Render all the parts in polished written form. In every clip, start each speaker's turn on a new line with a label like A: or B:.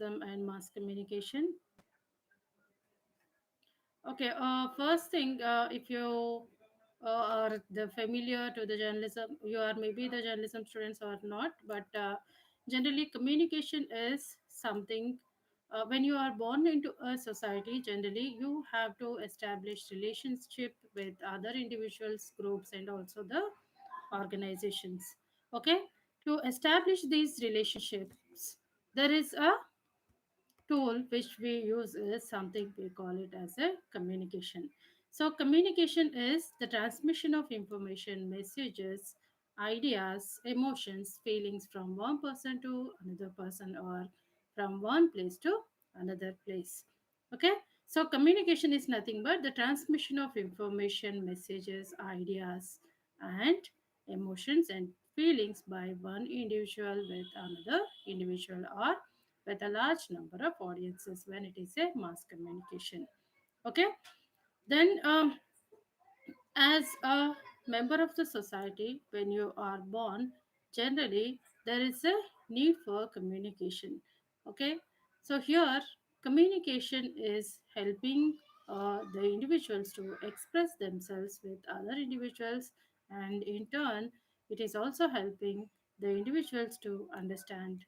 A: and mass communication. Okay, first thing, if you are the familiar to the journalism, you are maybe the journalism students or not, but generally communication is something. When you are born into a society, generally you have to establish relationship with other individuals, groups, and also the organizations. Okay, to establish these relationships, there is a tool which we use is something we call it as a communication. So communication is the transmission of information, messages, ideas, emotions, feelings from one person to another person or from one place to another place. Okay, so communication is nothing but the transmission of information, messages, ideas, and emotions and feelings by one individual with another individual or with a large number of audiences when it is a mass communication. Okay, then as a member of the society, when you are born, generally there is a need for communication. Okay, so here communication is helping the individuals to express themselves with other individuals, and in turn, it is also helping the individuals to understand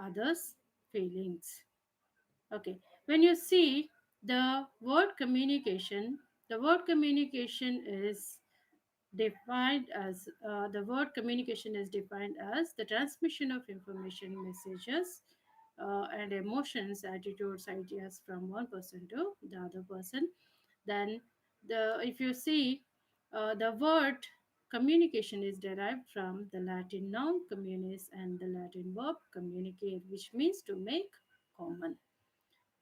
A: others' feelings. Okay, when you see the word communication is defined as the word communication is defined as the transmission of information, messages, and emotions, attitudes, ideas from one person to the other person. Then, if you see, the word communication is derived from the Latin noun communis and the Latin verb communicate, which means to make common.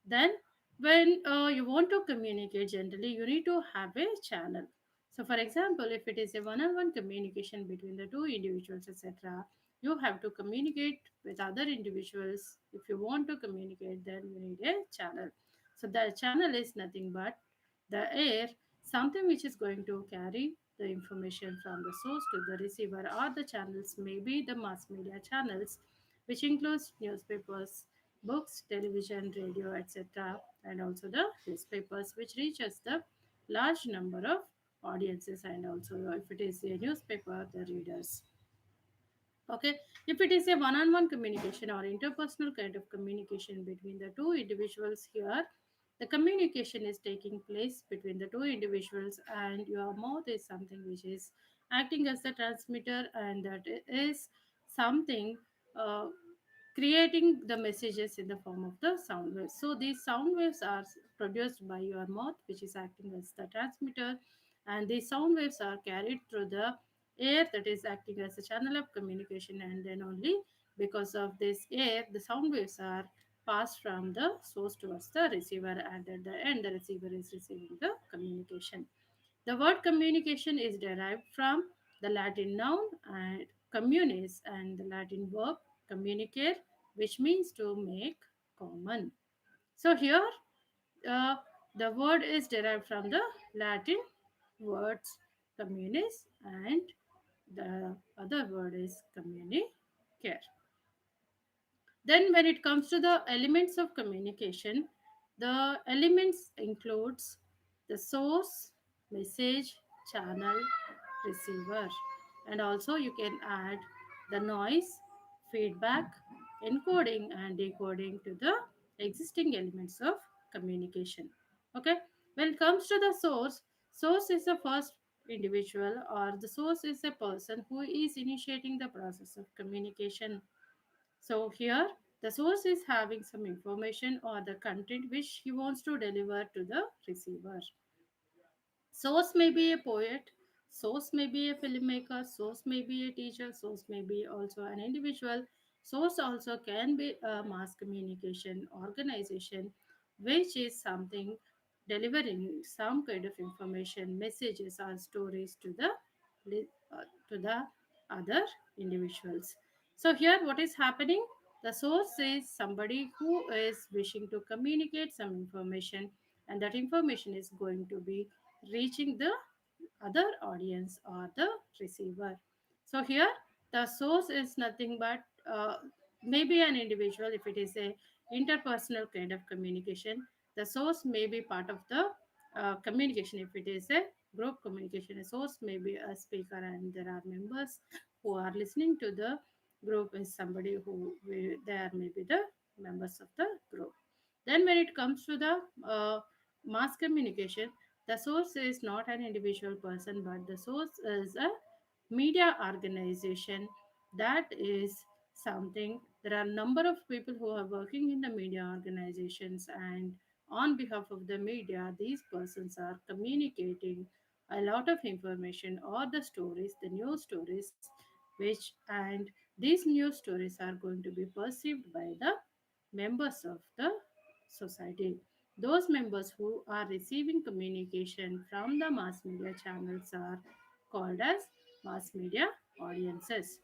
A: Then, when you want to communicate, generally, you need to have a channel. So, for example, if it is a one on one communication between the two individuals, etc., you have to communicate with other individuals. If you want to communicate, then you need a channel. So, the channel is nothing but the air, something which is going to carry the information from the source to the receiver, or the channels, maybe the mass media channels, which includes newspapers, books, television, radio, etc., and also the newspapers, which reaches the large number of audiences, and also if it is a newspaper, the readers. Okay, if it is a one-on-one communication or interpersonal kind of communication between the two individuals, here the communication is taking place between the two individuals, and your mouth is something which is acting as the transmitter, and that is something uh, creating the messages in the form of the sound waves. So these sound waves are produced by your mouth, which is acting as the transmitter, and these sound waves are carried through the air, that is acting as a channel of communication, and then only because of this air, the sound waves are passed from the source towards the receiver, and at the end, the receiver is receiving the communication. The word communication is derived from the Latin noun and communis and the Latin verb communicare, which means to make common. So here, uh, the word is derived from the Latin words communis, and the other word is communicare. Then when it comes to the elements of communication, the elements includes the source, message, channel, receiver, and also you can add the noise, feedback, encoding and decoding to the existing elements of communication. Okay, when it comes to the source, source is the first individual, or the source is a person who is initiating the process of communication. So here the source is having some information or the content which he wants to deliver to the receiver. Source may be a poet, source may be a filmmaker, source may be a teacher, source may be also an individual, source also can be a mass communication organization, which is something delivering some kind of information, messages, or stories to the to the other individuals. So here, what is happening? The source is somebody who is wishing to communicate some information, and that information is going to be reaching the other audience or the receiver. So here the source is nothing but maybe an individual. If it is a interpersonal kind of communication. The source may be part of the communication. If it is a group communication, a source may be a speaker, and there are members who are listening to the group is somebody who they are maybe the members of the group. Then when it comes to the mass communication, the source is not an individual person, but the source is a media organization. That is something, there are a number of people who are working in the media organizations, and on behalf of the media these persons are communicating a lot of information or the stories, the news stories, which and these news stories are going to be perceived by the members of the society. Those members who are receiving communication from the mass media channels are called as mass media audiences.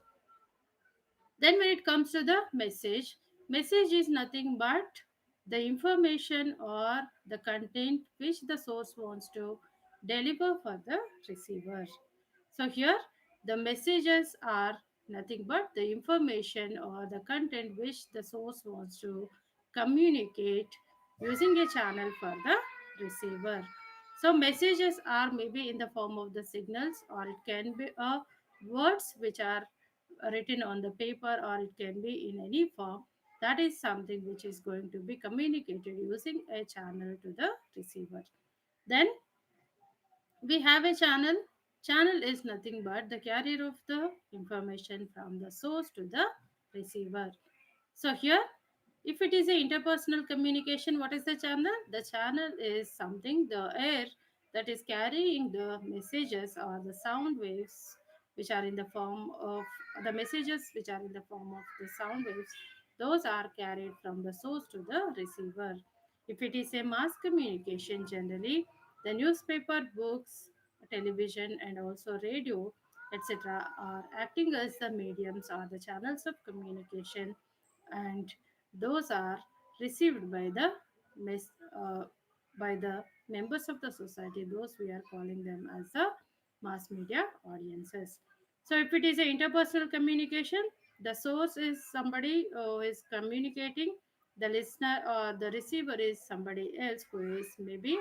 A: Then when it comes to the message, message is nothing but the information or the content which the source wants to deliver for the receiver. So here the messages are nothing but the information or the content which the source wants to communicate using a channel for the receiver. So messages are maybe in the form of the signals, or it can be words which are written on the paper, or it can be in any form. That is something which is going to be communicated using a channel to the receiver. Then we have a channel. Channel is nothing but the carrier of the information from the source to the receiver. So here, if it is a interpersonal communication, what is the channel? The channel is something, the air that is carrying the messages or the sound waves which are in the form of the messages which are in the form of the sound waves. Those are carried from the source to the receiver. If it is a mass communication, generally the newspaper, books, television, and also radio, etc., are acting as the mediums or the channels of communication, and those are received by the mes- uh, by the members of the society. Those we are calling them as the mass media audiences. So if it is an interpersonal communication, the source is somebody who is communicating, the listener or the receiver is somebody else who is maybe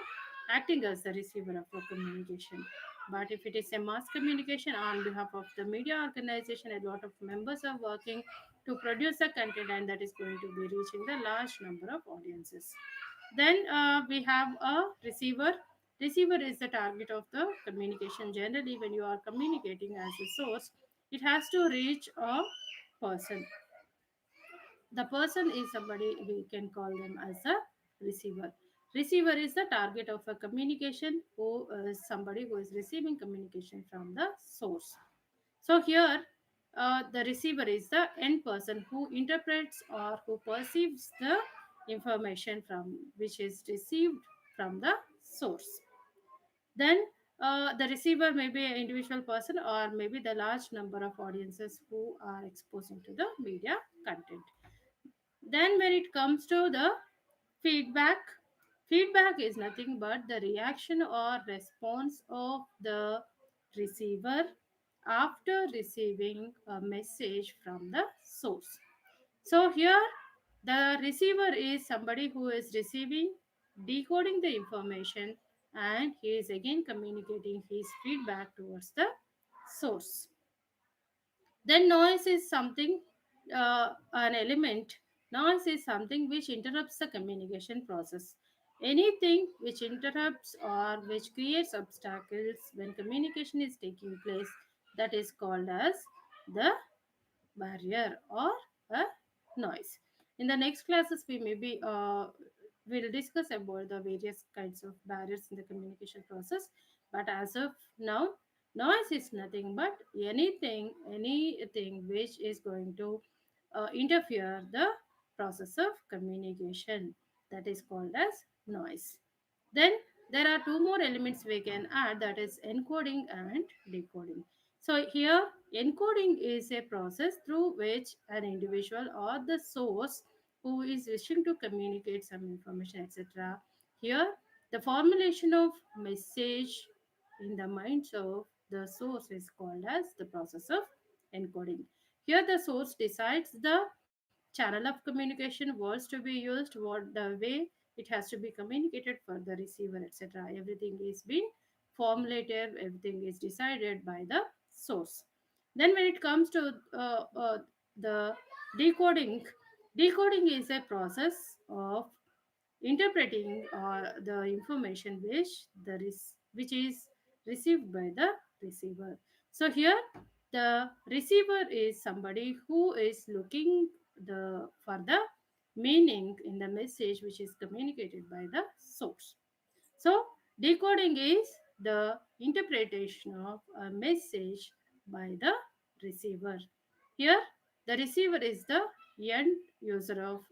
A: acting as the receiver of a communication. But if it is a mass communication on behalf of the media organization, a lot of members are working to produce the content, and that is going to be reaching the large number of audiences. Then we have a receiver. Receiver is the target of the communication. Generally when you are communicating as a source, it has to reach a person. The person is somebody we can call them as a receiver. Receiver is the target of a communication, who is somebody who is receiving communication from the source. So here, the receiver is the end person who interprets or who perceives the information from which is received from the source. Then the receiver may be an individual person, or maybe the large number of audiences who are exposing to the media content. Then when it comes to the feedback, feedback is nothing but the reaction or response of the receiver after receiving a message from the source. So here the receiver is somebody who is receiving, decoding the information, and he is again communicating his feedback towards the source. Then noise is something, an element. Noise is something which interrupts the communication process. Anything which interrupts or which creates obstacles when communication is taking place, that is called as the barrier or a noise. In the next classes, we maybe will discuss about the various kinds of barriers in the communication process. But as of now, noise is nothing but anything which is going to interfere the process of communication. That is called as noise. Then there are two more elements we can add, that is encoding and decoding. So here encoding is a process through which an individual or the source who is wishing to communicate some information, etc. Here the formulation of message in the minds of the source is called as the process of encoding. Here the source decides the channel of communication, words to be used, what the way it has to be communicated for the receiver, etc. Everything is being formulated, everything is decided by the source. Then when it comes to the decoding, decoding is a process of interpreting the information which is received by the receiver. So here the receiver is somebody who is looking the for the meaning in the message which is communicated by the source. So, decoding is the interpretation of a message by the receiver. Here, the receiver is the end user of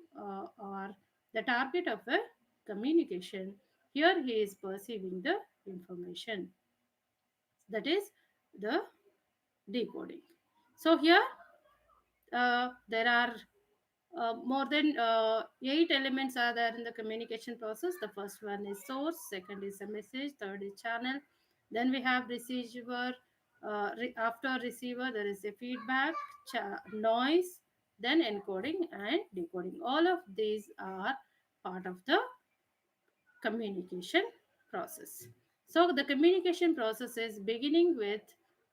A: or the target of a communication. Here, he is perceiving the information. That is the decoding. So, here there are more than eight elements are there in the communication process. The first one is source, second is a message, third is channel. Then we have receiver. After receiver, there is a feedback, noise, then encoding and decoding. All of these are part of the communication process. So the communication process is beginning with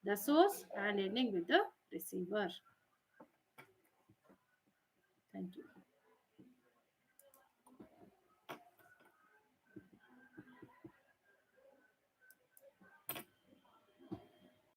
A: the source and ending with the receiver. Thank you.